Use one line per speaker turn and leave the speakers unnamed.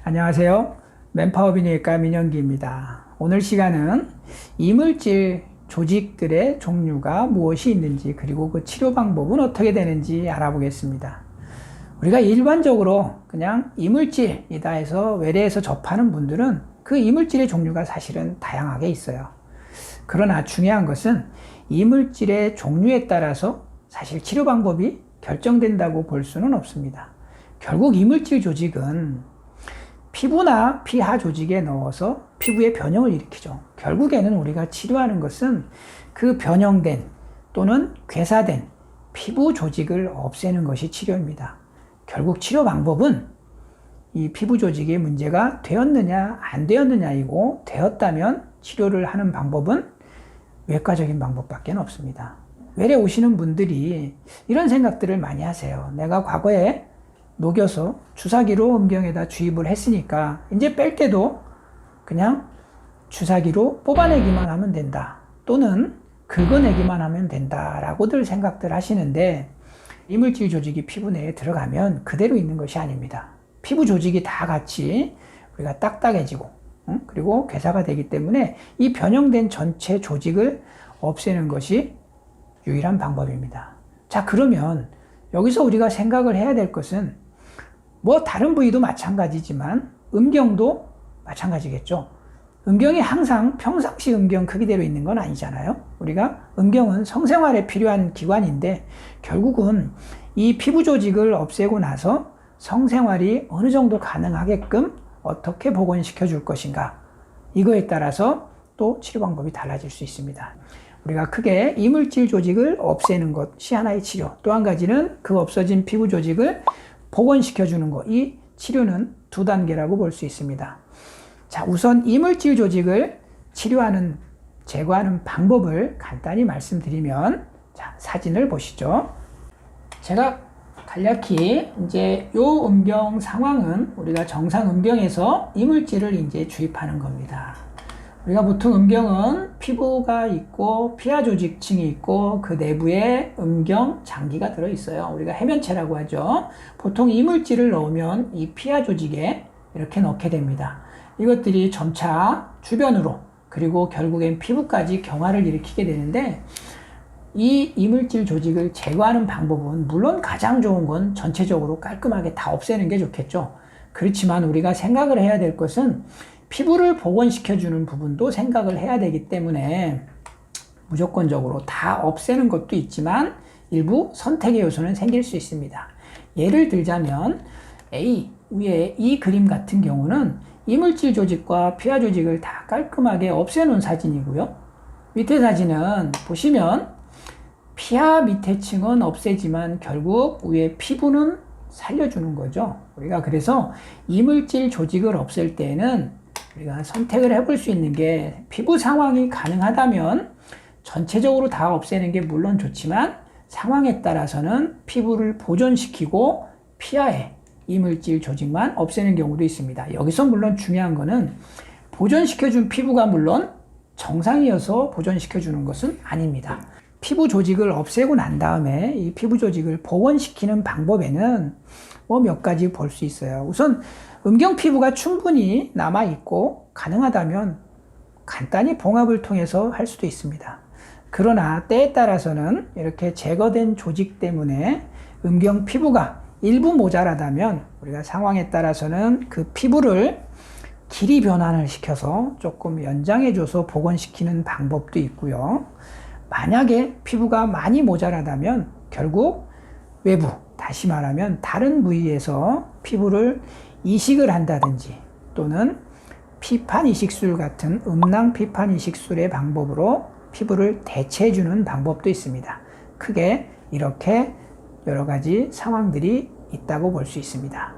안녕하세요. 맨파워 비뇨기과 민영기입니다. 오늘 시간은 이물질 조직들의 종류가 무엇이 있는지 그리고 그 치료 방법은 어떻게 되는지 알아보겠습니다. 우리가 일반적으로 그냥 이물질이다 해서 외래에서 접하는 분들은 그 이물질의 종류가 사실은 다양하게 있어요. 그러나 중요한 것은 이물질의 종류에 따라서 사실 치료 방법이 결정된다고 볼 수는 없습니다. 결국 이물질 조직은 피부나 피하 조직에 넣어서 피부의 변형을 일으키죠. 결국에는 우리가 치료하는 것은 그 변형된 또는 괴사된 피부 조직을 없애는 것이 치료입니다. 결국 치료 방법은 이 피부 조직에 문제가 되었느냐 안 되었느냐이고, 되었다면 치료를 하는 방법은 외과적인 방법밖에 없습니다. 외래 오시는 분들이 이런 생각들을 많이 하세요. 내가 과거에 녹여서 주사기로 음경에다 주입을 했으니까 이제 뺄 때도 그냥 주사기로 뽑아내기만 하면 된다, 또는 긁어내기만 하면 된다 라고들 생각들 하시는데, 이물질 조직이 피부 내에 들어가면 그대로 있는 것이 아닙니다. 피부 조직이 다 같이 우리가 딱딱해지고 그리고 괴사가 되기 때문에 이 변형된 전체 조직을 없애는 것이 유일한 방법입니다. 자, 그러면 여기서 우리가 생각을 해야 될 것은 다른 부위도 마찬가지지만 음경도 마찬가지겠죠. 음경이 항상 평상시 음경 크기대로 있는 건 아니잖아요. 우리가 음경은 성생활에 필요한 기관인데 결국은 이 피부 조직을 없애고 나서 성생활이 어느 정도 가능하게끔 어떻게 복원시켜 줄 것인가, 이거에 따라서 또 치료 방법이 달라질 수 있습니다. 우리가 크게 이물질 조직을 없애는 것이 하나의 치료, 또 한 가지는 그 없어진 피부 조직을 복원시켜주는 것, 이 치료는 두 단계라고 볼 수 있습니다. 자, 우선 이물질 조직을 치료하는, 제거하는 방법을 간단히 말씀드리면, 자, 사진을 보시죠. 제가 간략히 이제 요 음경 상황은 우리가 정상 음경에서 이물질을 이제 주입하는 겁니다. 우리가 보통 음경은 피부가 있고 피하 조직층이 있고 그 내부에 음경 장기가 들어 있어요. 우리가 해면체라고 하죠. 보통 이물질을 넣으면 이 피하 조직에 이렇게 넣게 됩니다. 이것들이 점차 주변으로 그리고 결국엔 피부까지 경화를 일으키게 되는데, 이 이물질 조직을 제거하는 방법은 물론 가장 좋은 건 전체적으로 깔끔하게 다 없애는 게 좋겠죠. 그렇지만 우리가 생각을 해야 될 것은 피부를 복원시켜주는 부분도 생각을 해야 되기 때문에 무조건적으로 다 없애는 것도 있지만 일부 선택의 요소는 생길 수 있습니다. 예를 들자면 A, 위에 이 그림 같은 경우는 이물질 조직과 피하 조직을 다 깔끔하게 없애놓은 사진이고요. 밑에 사진은 보시면 피하 밑에 층은 없애지만 결국 위에 피부는 살려주는 거죠. 우리가 그래서 이물질 조직을 없앨 때에는 우리가 선택을 해볼 수 있는 게, 피부 상황이 가능하다면 전체적으로 다 없애는 게 물론 좋지만 상황에 따라서는 피부를 보존시키고 피하에 이물질 조직만 없애는 경우도 있습니다. 여기서 물론 중요한 거는 보존시켜준 피부가 물론 정상이어서 보존시켜주는 것은 아닙니다. 피부 조직을 없애고 난 다음에 이 피부 조직을 복원시키는 방법에는 몇 가지 볼 수 있어요. 우선 음경 피부가 충분히 남아있고 가능하다면 간단히 봉합을 통해서 할 수도 있습니다. 그러나 때에 따라서는 이렇게 제거된 조직 때문에 음경 피부가 일부 모자라다면 우리가 상황에 따라서는 그 피부를 길이 변환을 시켜서 조금 연장해줘서 복원시키는 방법도 있고요. 만약에 피부가 많이 모자라다면 결국 외부, 다시 말하면 다른 부위에서 피부를 이식을 한다든지, 또는 피판 이식술 같은 음낭 피판 이식술의 방법으로 피부를 대체해주는 방법도 있습니다. 크게 이렇게 여러 가지 상황들이 있다고 볼 수 있습니다.